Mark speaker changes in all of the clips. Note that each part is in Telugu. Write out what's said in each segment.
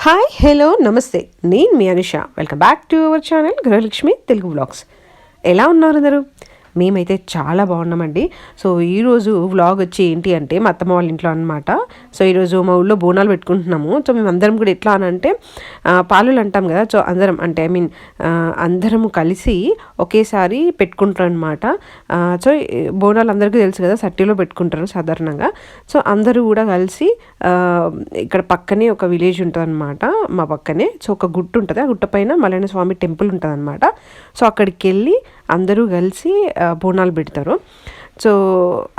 Speaker 1: హాయ్ హలో నమస్తే, నేను మీ Anusha. Welcome back to our channel Gruhalakshmi Telugu vlogs. ఎలా ఉన్నారు అందరూ? మేమైతే చాలా బాగున్నామండి. సో ఈరోజు వ్లాగ్ వచ్చి ఏంటి అంటే మా అత్తమ్మ వాళ్ళ ఇంట్లో అనమాట. సో ఈరోజు మా ఊళ్ళో బోనాలు పెట్టుకుంటున్నాము. సో మేము అందరం కూడా ఎట్లా అని అంటే పాలులు అంటాం కదా. సో అందరం అంటే అందరము కలిసి ఒకేసారి పెట్టుకుంటారు అనమాట. సో బోనాలు అందరికీ తెలుసు కదా, సట్టిలో పెట్టుకుంటారు సాధారణంగా. సో అందరూ కూడా కలిసి ఇక్కడ పక్కనే ఒక విలేజ్ ఉంటుంది అనమాట, మా పక్కనే. సో ఒక గుట్ట ఉంటుంది, ఆ గుట్ట పైన మల్లన్న స్వామి టెంపుల్ ఉంటుంది అనమాట. సో అక్కడికి వెళ్ళి అందరూ కలిసి బోనాలు పెడతారు. సో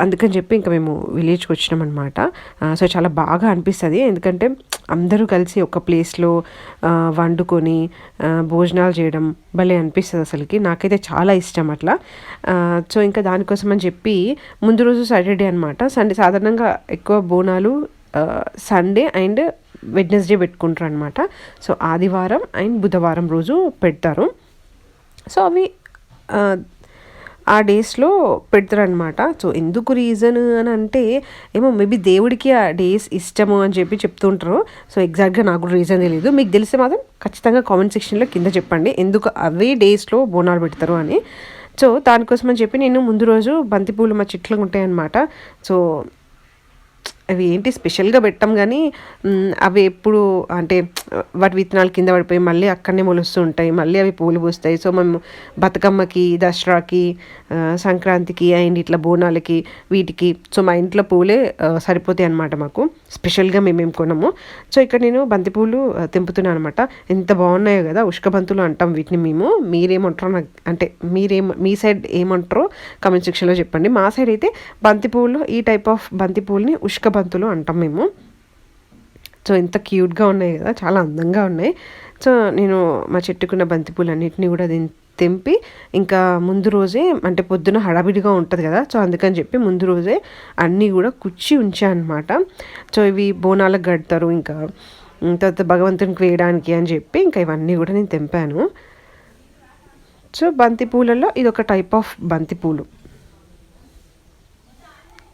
Speaker 1: అందుకని చెప్పి ఇంకా మేము విలేజ్కి వచ్చినాం అనమాట. సో చాలా బాగా అనిపిస్తుంది, ఎందుకంటే అందరూ కలిసి ఒక ప్లేస్లో వండుకొని భోజనాలు చేయడం భలే అనిపిస్తుంది అసలుకి. నాకైతే చాలా ఇష్టం అట్లా. సో ఇంకా దానికోసం అని చెప్పి ముందు రోజు సాటర్డే అనమాట. సండే సాధారణంగా ఎక్కువ బోనాలు సండే అండ్ వెడ్నెస్డే పెట్టుకుంటారు అనమాట. సో ఆదివారం అండ్ బుధవారం రోజు పెడతారు. సో అవి ఆ డేస్లో పెడతారనమాట. సో ఎందుకు రీజన్ అని అంటే ఏమో మేబీ దేవుడికి ఆ డేస్ ఇష్టము అని చెప్పి చెప్తుంటారు. సో ఎగ్జాక్ట్గా నాకు రీజన్ తెలియదు. మీకు తెలిస్తే మాత్రం ఖచ్చితంగా కామెంట్ సెక్షన్లో కింద చెప్పండి ఎందుకు అవే డేస్లో బోనాలు పెడతారు అని. సో దానికోసం అని చెప్పి నేను ముందు రోజు బంతిపూలు మా చెట్లు ఉంటాయన్నమాట. సో అవి ఏంటి స్పెషల్గా పెట్టాం, కానీ అవి ఎప్పుడు అంటే వాటి విత్తనాలు కింద పడిపోయి మళ్ళీ అక్కడనే మొలుస్తూ ఉంటాయి, మళ్ళీ అవి పూలు పూస్తాయి. సో మేము బతుకమ్మకి, దసరాకి, సంక్రాంతికి అండ్ ఇట్లా బోనాలకి వీటికి సో మా ఇంట్లో పూలే సరిపోతాయి అనమాట మాకు. స్పెషల్గా మేమేం కొనము. సో ఇక్కడ నేను బంతిపూలు తెంపుతున్నాను అనమాట. ఎంత బాగున్నాయో కదా, ఉష్కబంతులు అంటాం వీటిని మేము. మీరేమంటారో నాకు అంటే మీ సైడ్ ఏమంటారో కామెంట్ సెక్షన్లో చెప్పండి. మా సైడ్ అయితే బంతిపూలు, ఈ టైప్ ఆఫ్ బంతిపూలని ఉష్కబంతులు అంటాం మేము. సో ఎంత క్యూట్గా ఉన్నాయి కదా, చాలా అందంగా ఉన్నాయి. సో నేను మా చెట్టుకున్న బంతిపూలు అన్నింటినీ కూడా తెంపి ఇంకా ముందు రోజే అంటే పొద్దున హడావిడిగా ఉంటుంది కదా, సో అందుకని చెప్పి ముందు రోజే అన్నీ కూడా కుచ్చి ఉంచాను అనమాట. సో ఇవి బోనాలకు కడతారు, ఇంకా తర్వాత భగవంతునికి వేయడానికి అని చెప్పి ఇంకా ఇవన్నీ కూడా నేను తెంపాను. సో బంతిపూలలో ఇది ఒక టైప్ ఆఫ్ బంతిపూలు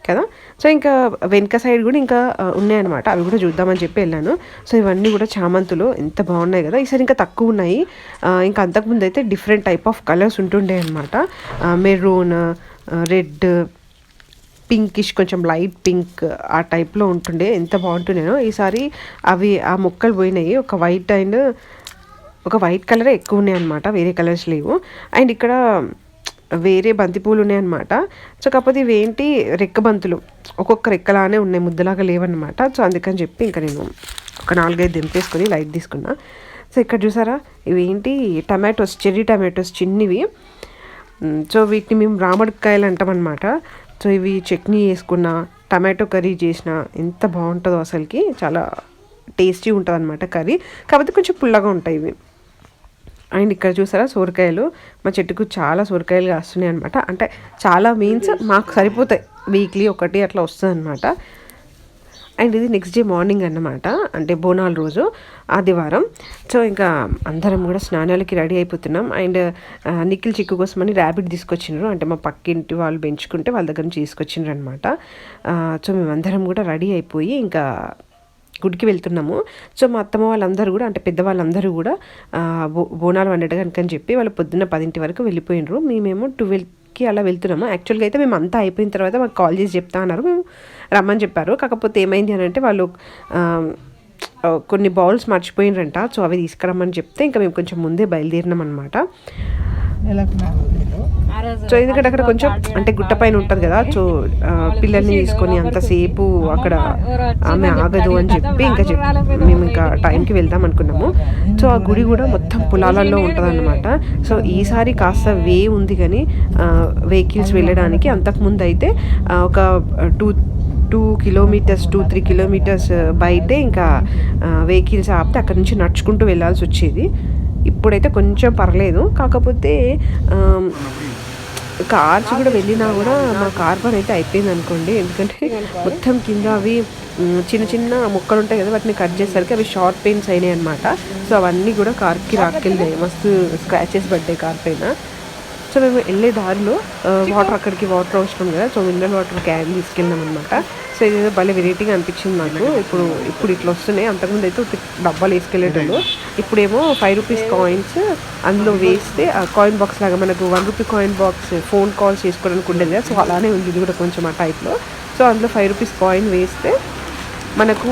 Speaker 1: కదా. సో ఇంకా వెనక సైడ్ కూడా ఇంకా ఉన్నాయన్నమాట, అవి కూడా చూద్దామని చెప్పి వెళ్ళాను. సో ఇవన్నీ కూడా చామంతులు ఎంత బాగున్నాయి కదా. ఈసారి ఇంకా తక్కువ ఉన్నాయి. ఇంకా అంతకుముందు అయితే డిఫరెంట్ టైప్ ఆఫ్ కలర్స్ ఉంటుండే అనమాట. మెరూన్, రెడ్, పింకిష్, కొంచెం లైట్ పింక్ ఆ టైప్లో ఉంటుండే. ఎంత బాగుంటుండేనో. ఈసారి అవి ఆ మొక్కలు పోయినాయి. ఒక వైట్ కలరే ఎక్కువ ఉన్నాయి అనమాట, వేరే కలర్స్ లేవు. అండ్ ఇక్కడ వేరే బంతిపూలు ఉన్నాయన్నమాట. సో కాకపోతే ఇవేంటి రెక్క బంతులు, ఒక్కొక్క రెక్కలానే ఉన్నాయి, ముద్దలాగా లేవన్నమాట. సో అందుకని చెప్పి ఇంకా నేను ఒక 4-5 దింపేసుకొని లైట్ తీసుకున్నా. సో ఇక్కడ చూసారా, ఇవేంటి టమాటోస్, చెర్రీ టమాటోస్ చిన్నవి. సో వీటిని మేము రామడికాయలు అంటామన్నమాట. సో ఇవి చట్నీ వేసుకున్న, టమాటో కర్రీ చేసిన ఎంత బాగుంటుందో అసలుకి. చాలా టేస్టీ ఉంటుంది అనమాట కర్రీ, కాకపోతే కొంచెం పుల్లగా ఉంటాయి ఇవి. అండ్ ఇక్కడ చూసారా సొరకాయలు, మా చెట్టుకు చాలా సొరకాయలు కాస్తున్నాయి అనమాట. అంటే చాలా మీన్స్ మాకు సరిపోతాయి, వీక్లీ ఒకటి అట్లా వస్తుంది అనమాట. అండ్ ఇది నెక్స్ట్ డే మార్నింగ్ అన్నమాట, అంటే బోనాల రోజు ఆదివారం. సో ఇంకా అందరం కూడా స్నానాలకి రెడీ అయిపోతున్నాం. అండ్ నిఖిల్ చిక్కు కోసమని ర్యాబిట్ తీసుకొచ్చినారు, అంటే మా పక్కింటి వాళ్ళు పెంచుకుంటే వాళ్ళ దగ్గర నుంచి తీసుకొచ్చినారు అనమాట. సో మేమందరం కూడా రెడీ అయిపోయి ఇంకా గుడికి వెళ్తున్నాము. సో మా అత్తమ్మ వాళ్ళందరూ కూడా అంటే పెద్దవాళ్ళందరూ కూడా బోనాలు వండడానికి అని చెప్పి వాళ్ళు పొద్దున్న 10 వరకు వెళ్ళిపోయినారు. మేమేమో 12కి అలా వెళ్తున్నాము. యాక్చువల్గా అయితే మేము అంతా అయిపోయిన తర్వాత మాకు కాల్ చేసి చెప్తా అన్నారు, మేము రమ్మని చెప్పారు. కాకపోతే ఏమైంది అని అంటే వాళ్ళు కొన్ని బౌల్స్ మర్చిపోయినారంట. సో అవి తీసుకురమ్మని చెప్తే ఇంకా మేము కొంచెం ముందే బయలుదేరినాం అనమాట. సో ఎందుకంటే అక్కడ కొంచెం అంటే గుట్ట పైన ఉంటుంది కదా, సో పిల్లల్ని తీసుకొని అంతసేపు అక్కడ ఆమె ఆగదు అని చెప్పి మేము ఇంకా టైంకి వెళ్దాం అనుకున్నాము. సో ఆ గుడి కూడా మొత్తం పొలాలలో ఉంటుంది అన్నమాట. సో ఈసారి కాస్త వే ఉంది, కానీ వెహికల్స్ వెళ్ళడానికి అంతకుముందు అయితే ఒక 2-3 కిలోమీటర్స్ బయటే ఇంకా వెహికల్స్ ఆపితే అక్కడ నుంచి నడుచుకుంటూ వెళ్ళాల్సి వచ్చేది. ఇప్పుడైతే కొంచెం పర్లేదు, కాకపోతే కార్స్ కూడా వెళ్ళినా కూడా మా కార్ పని అయితే అయిపోయింది అనుకోండి. ఎందుకంటే మొత్తం కింద అవి చిన్న చిన్న ముక్కలు ఉంటాయి కదా, వాటిని కట్ చేసేసరికి అవి షార్ట్ పెయిన్స్ అయినాయి అనమాట. సో అవన్నీ కూడా కార్కి రాకెళ్ళాయి, మస్తు స్క్రాచెస్ పడ్డాయి కార్ పైన. సో మేము వెళ్ళే దారిలో వాటర్ అవసరం కదా, సో మినరల్ వాటర్ క్యాన్ తీసుకెళ్ళాం అనమాట. సో ఇదేదో భలే వెరైటీగా అనిపించింది నాకు. ఇప్పుడు ఇట్లా వస్తున్నాయి. అంతకుముందు అయితే డబ్బాలు వేసుకెళ్ళేటోళ్ళు. ఇప్పుడేమో 5 రూపీస్ కాయిన్స్ అందులో వేస్తే ఆ కాయిన్ బాక్స్ లాగా మనకు 1 rupee coin box phone calls చేసుకోవడానికి ఉండేది కదా, సో అలానే ఉంది ఇది కూడా కొంచెం ఆ టైప్లో. సో అందులో 5 రూపీస్ కాయిన్ వేస్తే మనకు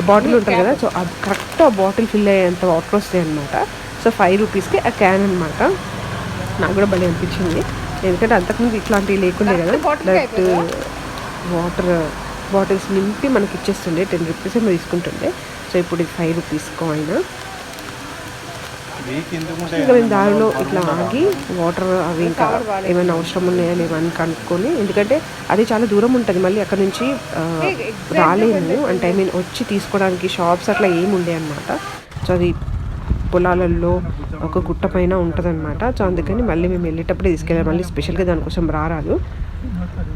Speaker 1: బాటిల్ ఉంటుంది కదా, సో అది కరెక్ట్ ఆ బాటిల్ ఫిల్ అయ్యేంత వాటర్ వస్తాయి అనమాట. సో 5 రూపీస్కి ఆ క్యాన్ అనమాట. నాకు కూడా భలే అనిపించింది, ఎందుకంటే అంతకుముందు ఇట్లాంటివి లేకుండే కదా, డైరెక్ట్ వాటర్ బాటిల్స్ నింపి మనకి ఇచ్చేస్తుండే. 10 రూపీస్ ఏమో తీసుకుంటుండే. సో ఇప్పుడు ఇది 5 రూపీస్ కాయిన్. ఇంకా మేము దారిలో ఇట్లా ఆగి వాటర్ అవి ఇంకా ఏమైనా అవసరం ఉన్నాయా లేవని కనుక్కొని, ఎందుకంటే అది చాలా దూరం ఉంటుంది, మళ్ళీ అక్కడ నుంచి రాలేము అంటే ఐ మీన్ వచ్చి తీసుకోవడానికి షాప్స్ అట్లా ఏమి ఉండే అనమాట. సో అది పొలాలలో ఒక గుట్ట పైన ఉంటుంది అనమాట. సో అందుకని మళ్ళీ మేము వెళ్ళేటప్పుడే తీసుకెళ్ళాలి, మళ్ళీ స్పెషల్గా దానికోసం రారాదు.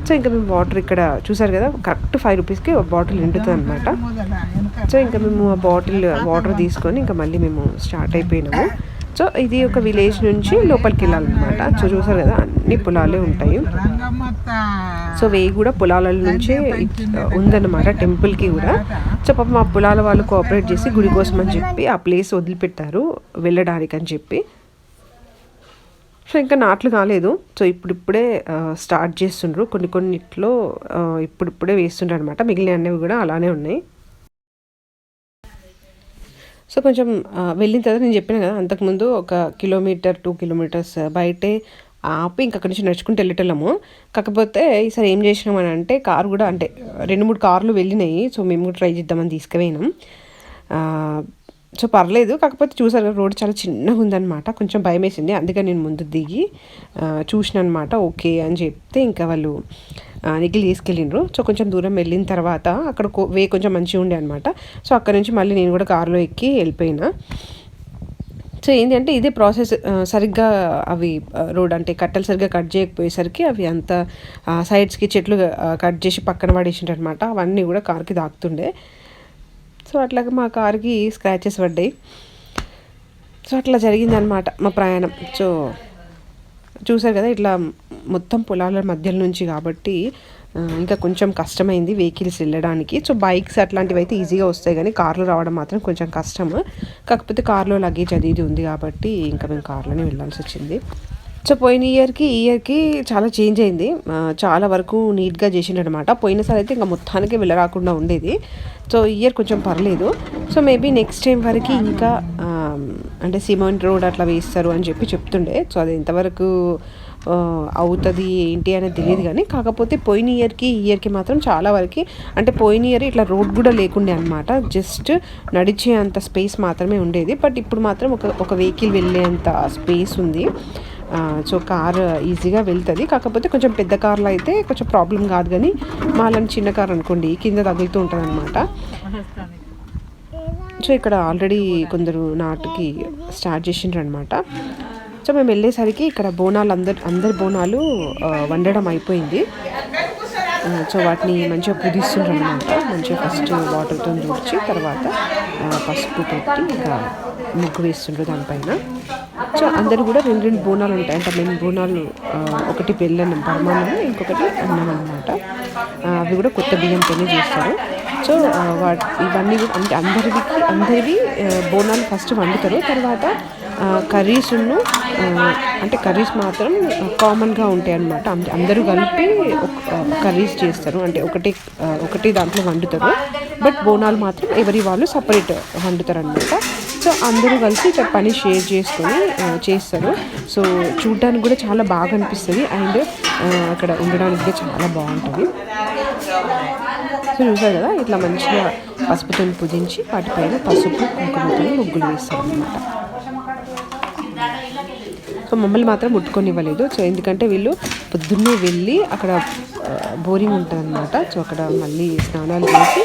Speaker 1: సో ఇంకా మేము వాటర్ ఇక్కడ చూసారు కదా, కరెక్ట్ 5 రూపీస్కి ఒక బాటిల్ నిండుతుంది అనమాట. సో ఇంకా మేము ఆ బాటిల్ వాటర్ తీసుకొని ఇంకా మళ్ళీ మేము స్టార్ట్ అయిపోయినాము. సో ఇది ఒక విలేజ్ నుంచి లోపలికి వెళ్ళాలన్నమాట. సో చూసారు కదా, అన్ని పొలాలే ఉంటాయి. సో వే కూడా పొలాల నుంచే ఉందన్నమాట టెంపుల్కి కూడా. సో పాపం మా పొలాల వాళ్ళు కోఆపరేట్ చేసి గుడి కోసం అని చెప్పి ఆ ప్లేస్ వదిలిపెట్టారు వెళ్ళడానికి అని చెప్పి. సో ఇంకా నాట్లు కాలేదు. సో ఇప్పుడిప్పుడే స్టార్ట్ చేస్తుండ్రు, కొన్నిట్లో ఇప్పుడిప్పుడే వేస్తుండ్రు అనమాట. మిగిలిన అన్నవి కూడా అలానే ఉన్నాయి. సో కొంచెం వెళ్ళిన తర్వాత నేను చెప్పిన కదా, అంతకుముందు ఒక 1 కిలోమీటర్ 2 కిలోమీటర్స్ బయటే ఆపి ఇంక అక్కడి నుంచి నడుచుకుంటూ వెళ్ళేటోళ్ళము. కాకపోతే ఈసారి ఏం చేసినామని అంటే, కారు కూడా అంటే 2-3 కార్లు వెళ్ళినాయి. సో మేము కూడా ట్రై చేద్దామని తీసుకుపోయినాం. సో పర్లేదు, కాకపోతే చూసారు రోడ్ చాలా చిన్నగా ఉందన్నమాట, కొంచెం భయం వేసింది. అందుకని నేను ముందు దిగి చూసిన అనమాట. ఓకే అని చెప్తే ఇంకా వాళ్ళు నిఖిల్ తీసుకెళ్ళిండ్రు. సో కొంచెం దూరం వెళ్ళిన తర్వాత అక్కడ వే కొంచెం మంచిగా ఉండే అనమాట. సో అక్కడ నుంచి మళ్ళీ నేను కూడా కారులో ఎక్కి వెళ్ళిపోయినా. సో ఏంటి అంటే ఇదే ప్రాసెస్, సరిగ్గా అవి రోడ్ అంటే కట్టలు సరిగ్గా కట్ చేయకపోయేసరికి అవి అంత సైడ్స్కి చెట్లు కట్ చేసి పక్కన పడేసిండ్రు అనమాట. అవన్నీ కూడా కార్కి తాకుతుండే. సో అట్లాగే మా కార్కి స్క్రాచెస్ పడ్డాయి. సో అట్లా జరిగిందనమాట మా ప్రయాణం. సో చూసారు కదా, ఇట్లా మొత్తం పొలాల మధ్యలో నుంచి కాబట్టి ఇంకా కొంచెం కష్టమైంది వెహికల్స్ వెళ్ళడానికి. సో బైక్స్ అట్లాంటివి అయితే ఈజీగా వస్తాయి, కానీ కార్లో రావడం మాత్రం కొంచెం కష్టము. కాకపోతే కార్లో లగేజ్ అది ఇది ఉంది కాబట్టి ఇంకా మేము కార్లోనే వెళ్ళాల్సి వచ్చింది. సో పోయిన ఈ ఇయర్కి చాలా చేంజ్ అయింది, చాలా వరకు నీట్గా చేసిండు అనమాట. పోయినసారి అయితే ఇంకా మొత్తానికి వెళ్ళరాకుండా ఉండేది. సో ఇయర్ కొంచెం పర్లేదు. సో మేబీ నెక్స్ట్ టైం వరకు ఇంకా అంటే సిమెంట్ రోడ్ అట్లా వేస్తారు అని చెప్పి చెప్తుండే. సో అది ఎంతవరకు అవుతుంది ఏంటి అనేది తెలియదు, కానీ కాకపోతే పోయిన ఇయర్కి మాత్రం చాలా వరకు అంటే పోయిన ఇయర్ ఇట్లా రోడ్ కూడా లేకుండే అనమాట, జస్ట్ నడిచే అంత స్పేస్ మాత్రమే ఉండేది. బట్ ఇప్పుడు మాత్రం ఒక వెహికల్ వెళ్ళేంత స్పేస్ ఉంది. సో కార్ ఈజీగా వెళ్తుంది. కాకపోతే కొంచెం పెద్ద కార్లో అయితే కొంచెం ప్రాబ్లం కాదు, కానీ మాలని చిన్న కార్ అనుకోండి కింద తగులుతూ ఉంటుంది అనమాట. సో ఇక్కడ ఆల్రెడీ కొందరు నాటుకి స్టార్ట్ చేసిండ్రు అనమాట. సో మేము వెళ్ళేసరికి ఇక్కడ బోనాలు అందరి బోనాలు వండడం అయిపోయింది. సో వాటిని మంచిగా కుదిస్తుండ్రు అనమాట. మంచిగా ఫస్ట్ వాటర్తో తుడిచి తర్వాత పసుపు పెట్టి ఇంకా ముగ్గు వేస్తుండ్రు దానిపైన. సో అందరు కూడా 2 బోనాలు ఉంటాయి అంటే మేము బోనాలు, ఒకటి బెల్లం పరమాన్నం, ఇంకొకటి అన్నం అనమాట. అవి కూడా కొత్త బియ్యంతోనే చేస్తారు. సో ఇవన్నీ కూడా అంటే అందరివి బోనాలు ఫస్ట్ వండుతారు. తర్వాత కర్రీస్ను అంటే కర్రీస్ మాత్రం కామన్గా ఉంటాయి అన్నమాట. అందరూ కలిపి కర్రీస్ చేస్తారు, అంటే ఒకటి దాంట్లో వండుతారు. బట్ బోనాలు మాత్రం ఎవరి వాళ్ళు సపరేట్ వండుతారు అనమాట. సో అందరూ కలిసి పని షేర్ చేసుకొని చేస్తారు. సో చూడడానికి కూడా చాలా బాగా అనిపిస్తుంది, అండ్ అక్కడ ఉండడానికి కూడా చాలా బాగుంటుంది. సో చూసారు కదా, ఇట్లా మంచిగా పసుపుతో పూజించి వాటిపైన పసుపు కుంకుమతో ముగ్గులు వేస్తారు అనమాట. సో మమ్మల్ని మాత్రం ముట్టుకొని ఇవ్వలేదు. సో ఎందుకంటే వీళ్ళు పొద్దున్నే వెళ్ళి అక్కడ బోరింగ్ ఉంటుంది అనమాట. సో అక్కడ మళ్ళీ స్నానాలు చేసి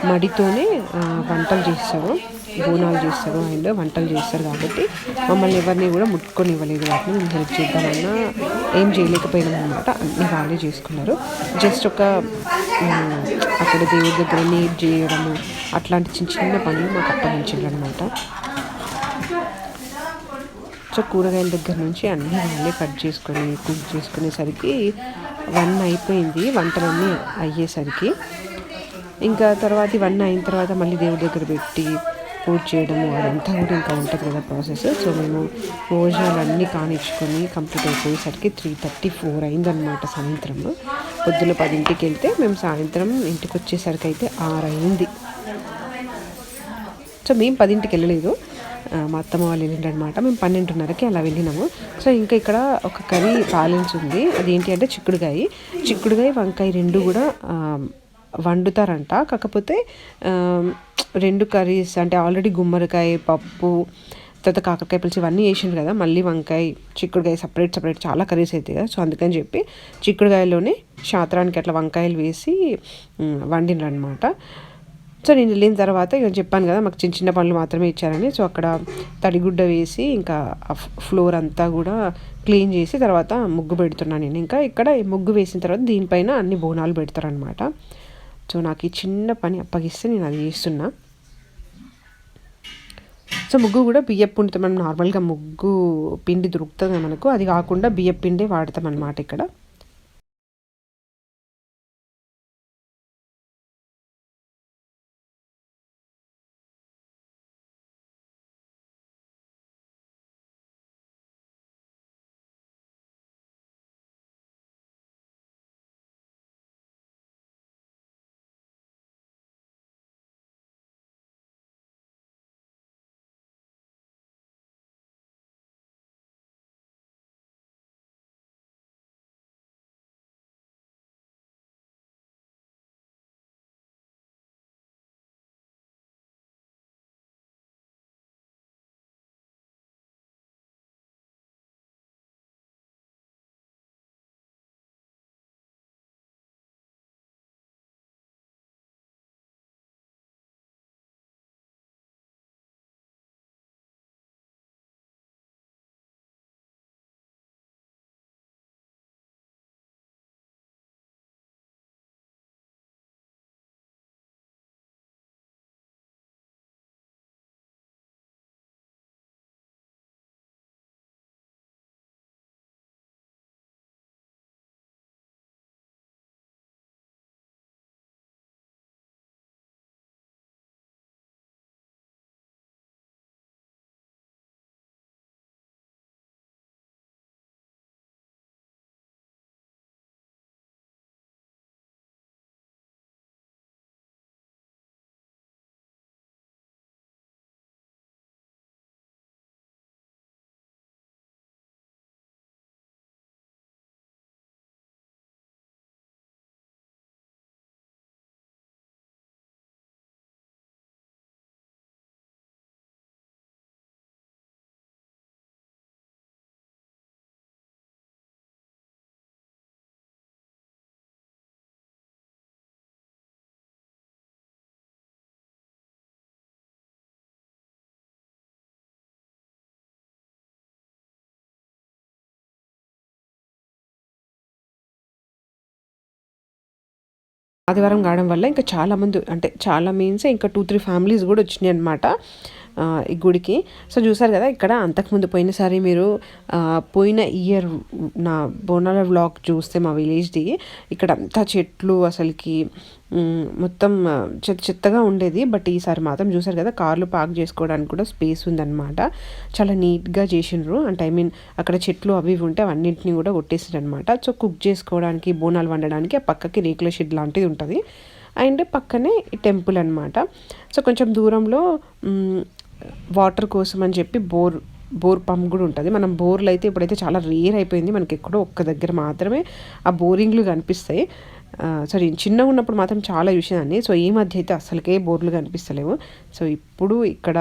Speaker 1: మడితోనే వంటలు చేస్తారు, బోనాలు చేస్తారు అండ్ వంటలు చేస్తారు. కాబట్టి మమ్మల్ని ఎవరిని కూడా ముట్టుకొని ఇవ్వలేదు. వాటిని మేము హెల్ప్ చేద్దామన్నా ఏం చేయలేకపోయినాం అనమాట. అన్నీ వాళ్ళే చేసుకున్నారు. జస్ట్ అక్కడ దేవుడి దగ్గర నీట్ చేయడము అట్లాంటి చిన్న పనులు మాకు అప్పగించారు అనమాట. సో కూరగాయల దగ్గర నుంచి అన్నీ వాళ్ళే కట్ చేసుకొని కుక్ చేసుకునేసరికి 1 అయిపోయింది వంటలన్నీ అయ్యేసరికి. ఇంకా తర్వాత ఇవన్నీ అయిన తర్వాత మళ్ళీ దేవుడి దగ్గర పెట్టి పూజ చేయడము అదంతా కూడా ఇంకా ఉంటుంది కదా ప్రాసెస్. సో మేము భోజనాలన్నీ కానిచ్చుకొని కంప్లీట్ అయిపోయేసరికి 3:34 అయిందనమాట సాయంత్రం. పొద్దున 10ంటికి వెళ్తే మేము సాయంత్రం ఇంటికి వచ్చేసరికి అయితే 6 అయింది. సో మేము 10ంటికి వెళ్ళలేదు, మా అత్తమ్మ వాళ్ళు వెళ్ళిండ్రనమాట. మేము 12:30కి అలా వెళ్ళినాము. సో ఇంకా ఇక్కడ ఒక కర్రీ బ్యాలెన్స్ ఉంది. అదేంటి అంటే చిక్కుడుగాయ వంకాయ 2 కూడా వండుతారంట. కాకపోతే 2 కర్రీస్ అంటే ఆల్రెడీ గుమ్మడికాయ పప్పు తర్వాత కాకరకాయ పులుసు ఇవన్నీ వేసిండు కదా, మళ్ళీ వంకాయ చిక్కుడుకాయ సపరేట్ చాలా కర్రీస్ అవుతాయి కదా. సో అందుకని చెప్పి చిక్కుడుకాయలోనే శాత్రానికి అట్లా వంకాయలు వేసి వండినరు అనమాట. సో నేను వెళ్ళిన తర్వాత ఇక చెప్పాను కదా మాకు చిన్న చిన్న పనులు మాత్రమే ఇచ్చారని. సో అక్కడ తడిగుడ్డ వేసి ఇంకా ఫ్లోర్ అంతా కూడా క్లీన్ చేసి తర్వాత ముగ్గు పెడుతున్నాను నేను. ఇంకా ఇక్కడ ముగ్గు వేసిన తర్వాత దీనిపైన అన్ని బోనాలు పెడతారనమాట. సో నాకు ఈ చిన్న పని అప్పగిస్తే నేను అది చేస్తున్నా. సో ముగ్గు కూడా బియ్యం పిండితో, మనం నార్మల్గా ముగ్గు పిండి దొరుకుతుంది మనకు, అది కాకుండా బియ్యం పిండే వాడతాం అన్నమాట ఇక్కడ. ఆదివారం కావడం వల్ల ఇంకా చాలామంది, అంటే చాలా మీన్స్ ఇంకా 2-3 ఫ్యామిలీస్ కూడా వచ్చినాయి అనమాట ఈ గుడికి. సో చూసారు కదా ఇక్కడ అంతకుముందు పోయినసారి మీరు పోయిన ఇయర్ నా బోనాల వ్లాగ్ చూస్తే మా విలేజ్ది, ఇక్కడ అంతా చెట్లు అసలుకి మొత్తం చెత్తగా ఉండేది. బట్ ఈసారి మాత్రం చూసారు కదా కార్లు పార్క్ చేసుకోవడానికి కూడా స్పేస్ ఉందన్నమాట. చాలా నీట్గా చేసిండ్రు. అంటే అక్కడ చెట్లు అవి ఉంటే అవన్నింటినీ కూడా కొట్టేసారు అనమాట. సో కుక్ చేసుకోవడానికి బోనాలు వండడానికి ఆ పక్కకి రేకుల షెడ్ లాంటిది ఉంటుంది, అండ్ పక్కనే టెంపుల్ అనమాట. సో కొంచెం దూరంలో వాటర్ కోసం అని చెప్పి బోర్ పంప్ కూడా ఉంటుంది. మనం బోర్లు అయితే ఇప్పుడైతే చాలా రేర్ అయిపోయింది, మనకి ఎక్కడో ఒక్క దగ్గర మాత్రమే ఆ బోరింగ్లు కనిపిస్తాయి. సరే చిన్నగా ఉన్నప్పుడు మాత్రం చాలా చూసేదాన్ని. సో ఈ మధ్య అయితే అసలుకే బోర్లు కనిపిస్తలేవు. సో ఇప్పుడు ఇక్కడ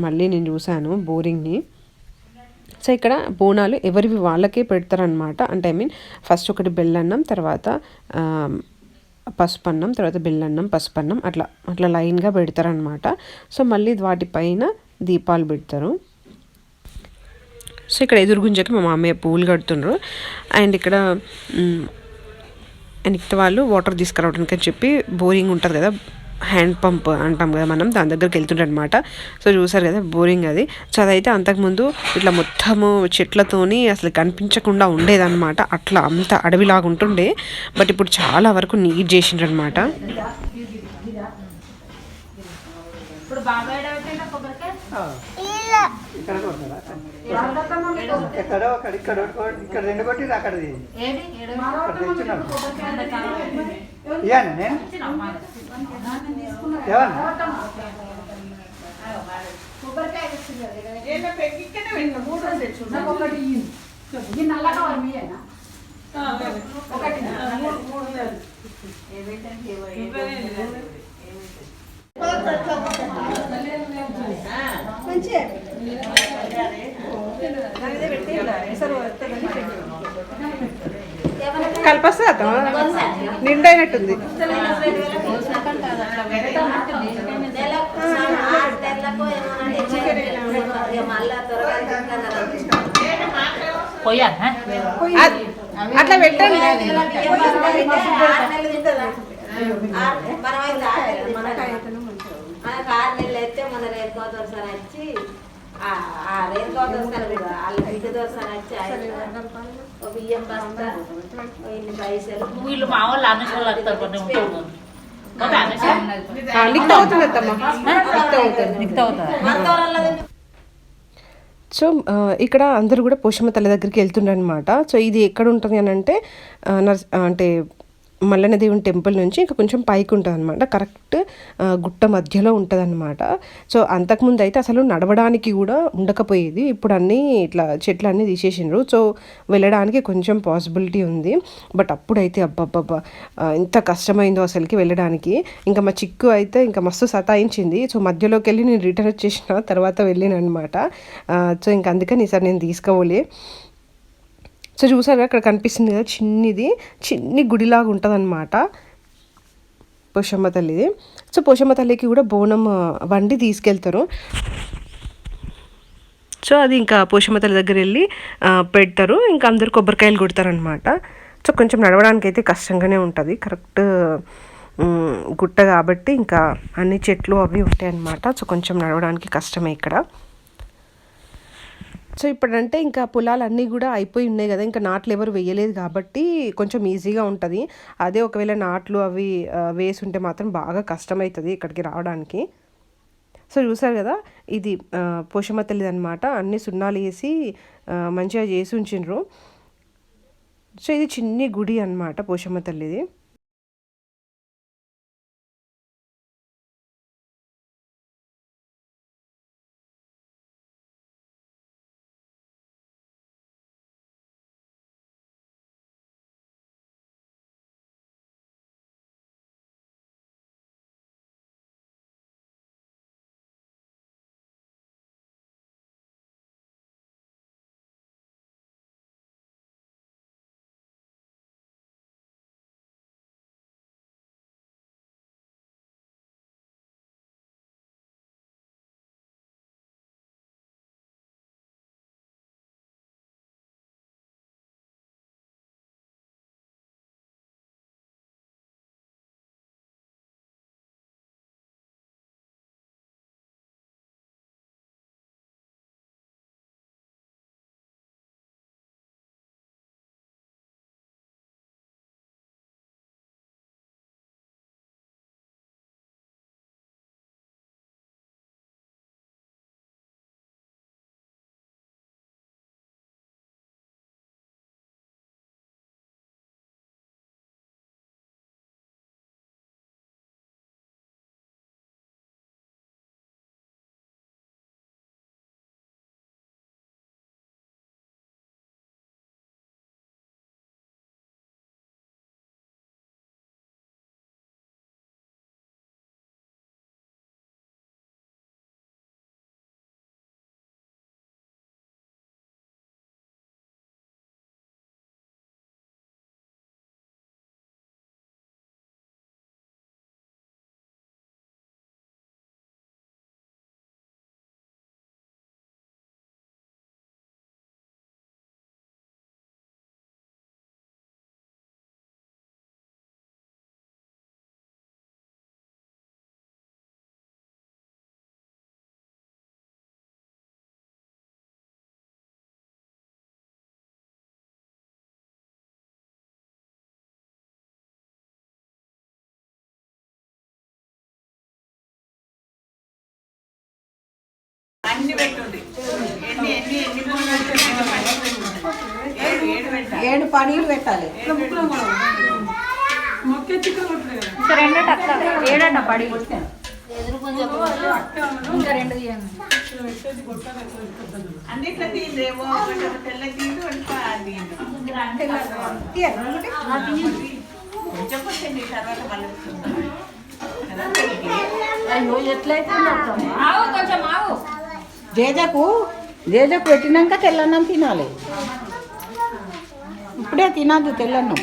Speaker 1: మళ్ళీ నేను చూశాను బోరింగ్ని. సో ఇక్కడ బోనాలు ఎవరివి వాళ్ళకే పెడతారనమాట. అంటే ఫస్ట్ ఒకటి బెల్లన్నం, తర్వాత పసుపన్నం, తర్వాత బెల్లన్నం, పసుపన్నం, అట్లా లైన్గా పెడతారనమాట. సో మళ్ళీ వాటిపైన దీపాలు పెడతారు. సో ఇక్కడ ఎదురుగుంజకి మా మామయ్య పువ్వులు కడుతున్నారు. అండ్ ఇక్కడ వాళ్ళు వాటర్ తీసుకురావడానికి అని చెప్పి బోరింగ్ ఉంటుంది కదా, హ్యాండ్ పంప్ అంటాం కదా మనం, దాని దగ్గరికి వెళ్తుంటారనమాట. సో చూసారు కదా బోరింగ్ అది. సో అదైతే అంతకుముందు ఇట్లా మొత్తము చెట్లతోని అసలు కనిపించకుండా ఉండేదన్నమాట, అట్లా అంత అడవిలాగా ఉంటుండే. బట్ ఇప్పుడు చాలా వరకు నీట్ చేసిండ్రనమాట.
Speaker 2: ఇక్కడ 2 కొట్టి అక్కడది ఇవ్వను నేను
Speaker 1: కలిపొస్తా నిండైనట్టుంది. అట్లా పెట్టండి.
Speaker 3: మనకు 6 నెలలు అయితే మన రేపు దోసారి వచ్చి రేపు దోసారి వాళ్ళు బిడ్డ దోసారి వచ్చి ఒక బియ్యం బస్తా ఇన్ని పైసలు వీళ్ళు మా వాళ్ళు
Speaker 1: సో ఇక్కడ అందరూ కూడా పోషమ్మ తల్లి దగ్గరికి వెళ్తుండనమాట. సో ఇది ఎక్కడ ఉంటుంది అని అంటే అంటే మల్లన్న దేవుని టెంపుల్ నుంచి ఇంకా కొంచెం పైకి ఉంటుంది అనమాట, కరెక్ట్ గుట్ట మధ్యలో ఉంటుంది అనమాట. సో అంతకుముందు అయితే అసలు నడవడానికి కూడా ఉండకపోయేది, ఇప్పుడు అన్నీ ఇట్లా చెట్లు అన్నీ తీసేసిండ్రు. సో వెళ్ళడానికి కొంచెం పాసిబిలిటీ ఉంది. బట్ అప్పుడైతే అబ్బబ్బబ్బా ఎంత కష్టమైందో అసలుకి వెళ్ళడానికి. ఇంకా మా చిక్కు అయితే ఇంకా మస్తు సతాయించింది. సో మధ్యలోకి వెళ్ళి నేను రిటర్న్ వచ్చేసిన తర్వాత వెళ్ళాను అనమాట. సో ఇంక అందుకని ఈసారి నేను తీసుకోలే. సో చూసారా అక్కడ కనిపిస్తుంది కదా చిన్ని గుడిలాగా ఉంటుంది అనమాట పోషమ్మ తల్లిది. సో పోషమ్మ తల్లికి కూడా బోనం వండి తీసుకెళ్తారు. సో అది ఇంకా పోషమ్మ తల్లి దగ్గర వెళ్ళి పెడతారు, ఇంకా అందరు కొబ్బరికాయలు కొడతారనమాట. సో కొంచెం నడవడానికి అయితే కష్టంగానే ఉంటుంది, కరెక్ట్ గుట్ట కాబట్టి ఇంకా అన్ని చెట్లు అవి ఉంటాయి అన్నమాట. సో కొంచెం నడవడానికి కష్టమే ఇక్కడ. సో ఇప్పుడంటే ఇంకా పొలాలన్నీ కూడా అయిపోయి ఉన్నాయి కదా, ఇంకా నాట్లు ఎవరు వేయలేదు కాబట్టి కొంచెం ఈజీగా ఉంటుంది. అదే ఒకవేళ నాట్లు అవి వేసి ఉంటే మాత్రం బాగా కష్టమవుతుంది ఇక్కడికి రావడానికి. సో చూసారు కదా ఇది పోషమ్మ తల్లిది అనమాట, అన్ని సున్నాలు వేసి మంచిగా చేసి ఉంచిండ్రు. సో ఇది చిన్ని గుడి అనమాట పోషమ్మ తల్లిది.
Speaker 4: ఏడు పనీలు పెట్టాలి.
Speaker 5: ఏడట పడి
Speaker 3: ఎదురు కొంచెం
Speaker 5: ఇంకా 2 తీయండి.
Speaker 6: అన్నిట్లో తీరేమో తెల్ల తీరు చెప్పండి తర్వాత మళ్ళీ
Speaker 3: అయ్యో ఎట్లయితే
Speaker 5: కొంచెం ఆవు.
Speaker 4: జేజకు పెట్టినాక తెల్లన్నం తినాలి. ఇప్పుడే తినద్దు తెల్లన్నం.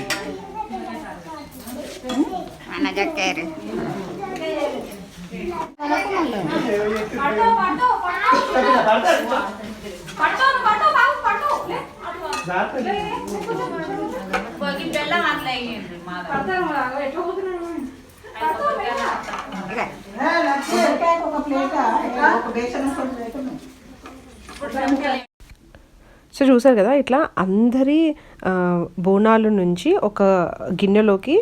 Speaker 5: అనగక్కారు
Speaker 6: బెల్లం అట్లా అయ్యింది
Speaker 4: ఒక ప్లేట్ ఒక బేసన్
Speaker 1: సో చూసారు కదా ఇట్లా అందరి బోనాల నుంచి ఒక గిన్నెలోకి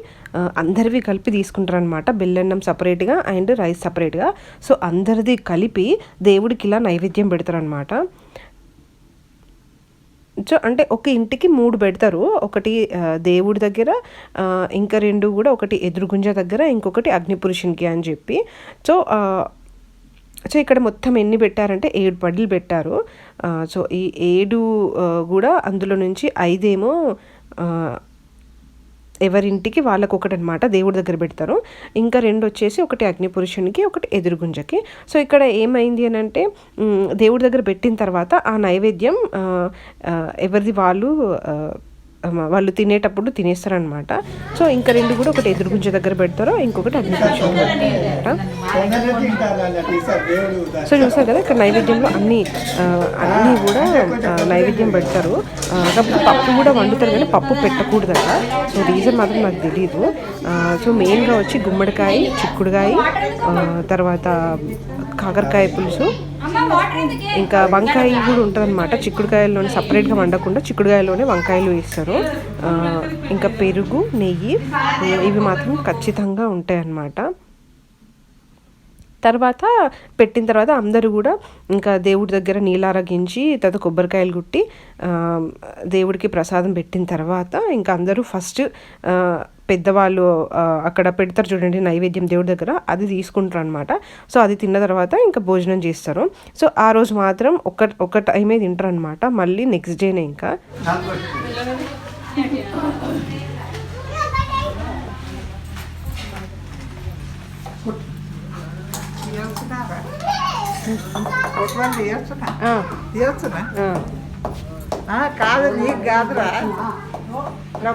Speaker 1: అందరివి కలిపి తీసుకుంటారనమాట. బెల్లన్నం సపరేట్గా అండ్ రైస్ సపరేట్గా. సో అందరిది కలిపి దేవుడికి ఇలా నైవేద్యం పెడతారనమాట. సో అంటే ఒక ఇంటికి 3 పెడతారు. ఒకటి దేవుడి దగ్గర, ఇంకా 2 కూడా, ఒకటి ఎదురుగుంజ దగ్గర, ఇంకొకటి అగ్నిపురుషునికి అని చెప్పి. సో ఇక్కడ మొత్తం ఎన్ని పెట్టారంటే 7 పడ్డలు పెట్టారు. సో ఈ 7 కూడా అందులో నుంచి 5 ఏమో ఎవరింటికి వాళ్ళకు ఒకటి అనమాట దేవుడి దగ్గర పెడతారు. ఇంకా 2 వచ్చేసి ఒకటి అగ్నిపురుషునికి, ఒకటి ఎదురుగుంజకి. సో ఇక్కడ ఏమైంది అని అంటే దేవుడి దగ్గర పెట్టిన తర్వాత ఆ నైవేద్యం ఎవరిది వాళ్ళు తినేటప్పుడు తినేస్తారనమాట. సో ఇంకా 2 కూడా, ఒకటి ఎదురుగుంజ దగ్గర పెడతారు, ఇంకొకటి అగ్నిపురుషునికి పెడతారనమాట. సో చూసారు కదా ఇక్కడ నైవేద్యంలో అన్నీ కూడా నైవేద్యం పెడతారు. కాకపోతే పప్పు కూడా వండుతారు కానీ పప్పు పెట్టకూడదట. సో రీజన్ మాత్రం నాకు తెలియదు. సో మెయిన్గా వచ్చి గుమ్మడికాయ, చిక్కుడుకాయ, తర్వాత కాకరకాయ పులుసు, ఇంకా వంకాయ కూడా ఉంటుంది అనమాట. చిక్కుడుకాయల్లోనే సపరేట్గా వండకుండా చిక్కుడుకాయలోనే వంకాయలు వేస్తారు. ఇంకా పెరుగు, నెయ్యి ఇవి మాత్రం ఖచ్చితంగా ఉంటాయి అన్నమాట. తర్వాత పెట్టిన తర్వాత అందరూ కూడా ఇంకా దేవుడి దగ్గర నీళ్ళారగించి తర్వాత కొబ్బరికాయలు కుట్టి దేవుడికి ప్రసాదం పెట్టిన తర్వాత ఇంకా అందరూ ఫస్ట్ పెద్దవాళ్ళు అక్కడ పెడతారు చూడండి నైవేద్యం దేవుడి దగ్గర, అది తీసుకుంటారు అనమాట. సో అది తిన్న తర్వాత ఇంకా భోజనం చేస్తారు. సో ఆ రోజు మాత్రం ఒక టైమే తింటారు అనమాట. మళ్ళీ నెక్స్ట్ డేనే ఇంకా
Speaker 4: కాదు నీకు కాదురా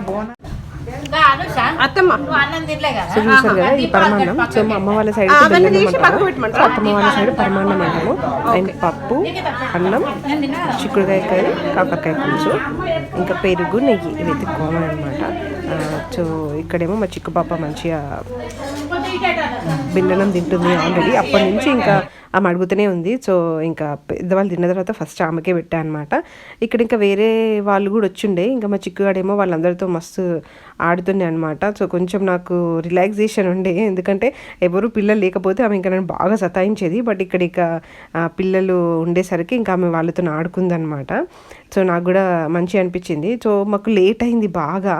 Speaker 4: బోనం
Speaker 1: అత్తమ్మ. సో చూసారు కదా ఈ పరమాన్నం. సో మా అమ్మ వాళ్ళ సైడ్ అత్తమ్మ వాళ్ళ సైడ్ పరమాన్నం అంటాము. అండ్ పప్పు, అన్నం, చిక్కుడుకాయ కర్రీ, కాకరకాయ పులుసు, ఇంకా పెరుగు, నెయ్యి ఇవైతే కామన్ అనమాట. సో ఇక్కడేమో మా చిక్కు పాప మంచిగా బెల్లనం తింటుంది ఆల్రెడీ. అప్పటి నుంచి ఇంకా ఆమె అడుగుతూనే ఉంది. సో ఇంకా పెద్దవాళ్ళు తిన్న తర్వాత ఫస్ట్ ఆమెకే పెట్టా అనమాట. ఇక్కడ ఇంకా వేరే వాళ్ళు కూడా వచ్చిండే. ఇంకా మా చిక్కుగాడేమో వాళ్ళందరితో మస్తు ఆడుతుండే అనమాట. సో కొంచెం నాకు రిలాక్సేషన్ ఉండే, ఎందుకంటే ఎవరు పిల్లలు లేకపోతే ఆమె ఇంకా నన్ను బాగా సతాయించేది. బట్ ఇక్కడ ఇక పిల్లలు ఉండేసరికి ఇంకా ఆమె వాళ్ళతో ఆడుకుందనమాట. సో నాకు కూడా మంచి అనిపించింది. సో మాకు లేట్ అయింది బాగా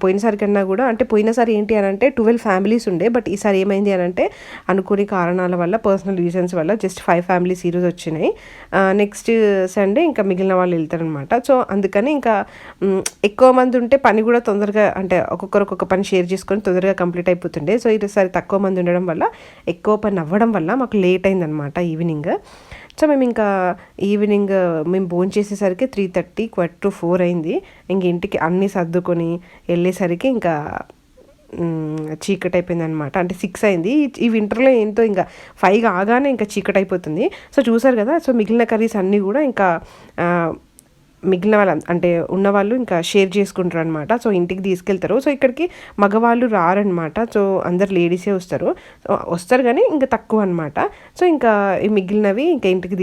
Speaker 1: పోయినసారి కన్నా కూడా. అంటే పోయినసారి ఏంటి అని అంటే 12 ఫ్యామిలీస్ ఉండే, బట్ ఈసారి ఏమైంది అని అంటే అనుకోని కారణాల వల్ల, పర్సనల్ రీజన్స్ వల్ల జస్ట్ 5 ఫ్యామిలీస్ ఈరోజు వచ్చినాయి. నెక్స్ట్ సండే ఇంకా మిగిలిన వాళ్ళు వెళ్తారనమాట. సో అందుకని ఇంకా ఎక్కువ మంది ఉంటే పని కూడా తొందరగా, అంటే ఒక్కొక్కరు ఒక్కొక్క పని షేర్ చేసుకొని తొందరగా కంప్లీట్ అయిపోతుండే. సో ఈసారి తక్కువ మంది ఉండడం వల్ల, ఎక్కువ పని అవ్వడం వల్ల మాకు లేట్ అయిందనమాట ఈవినింగ్. సో మేము ఇంకా ఈవినింగ్ మేము భోంచేసేసరికి 3:30, 4 అయింది. ఇంక ఇంటికి అన్నీ సర్దుకొని వెళ్ళేసరికి ఇంకా చీకటి అయిపోయింది అనమాట. అంటే 6 అయింది. ఈ వింటర్లో ఏంటో ఇంకా 5 కాగానే ఇంకా చీకటి అయిపోతుంది. సో చూసారు కదా. సో మిగిలిన కర్రీస్ అన్నీ కూడా ఇంకా మిగిలిన వాళ్ళు అంటే ఉన్నవాళ్ళు ఇంకా షేర్ చేసుకుంటారు అనమాట. సో ఇంటికి తీసుకెళ్తారు. సో ఇక్కడికి మగవాళ్ళు రారనమాట. సో అందరు లేడీసే వస్తారు కానీ ఇంకా తక్కువ అనమాట. సో ఇంకా ఈ మిగిలినవి ఇంకా ఇంటికి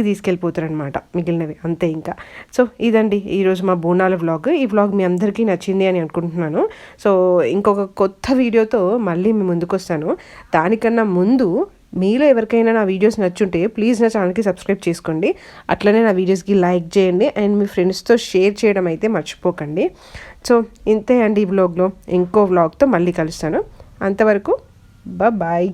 Speaker 1: తీసుకెళ్ళిపోతారనమాట మిగిలినవి అంతే ఇంకా. సో ఇదండి ఈరోజు మా బోనాల వ్లాగ్. ఈ వ్లాగ్ మీ అందరికీ నచ్చింది అని అనుకుంటున్నాను. సో ఇంకొక కొత్త వీడియోతో మళ్ళీ మీ ముందుకు వస్తాను. దానికన్నా ముందు మీలో ఎవరికైనా నా వీడియోస్ నచ్చుంటే ప్లీజ్ నా ఛానల్కి సబ్స్క్రైబ్ చేసుకోండి. అట్లనే నా వీడియోస్కి లైక్ చేయండి అండ్ మీ ఫ్రెండ్స్తో షేర్ చేయడం అయితే మర్చిపోకండి. సో ఇంతే అండి ఈ వ్లాగ్లో. ఇంకో వ్లాగ్తో మళ్ళీ కలుస్తాను. అంతవరకు బాయ్.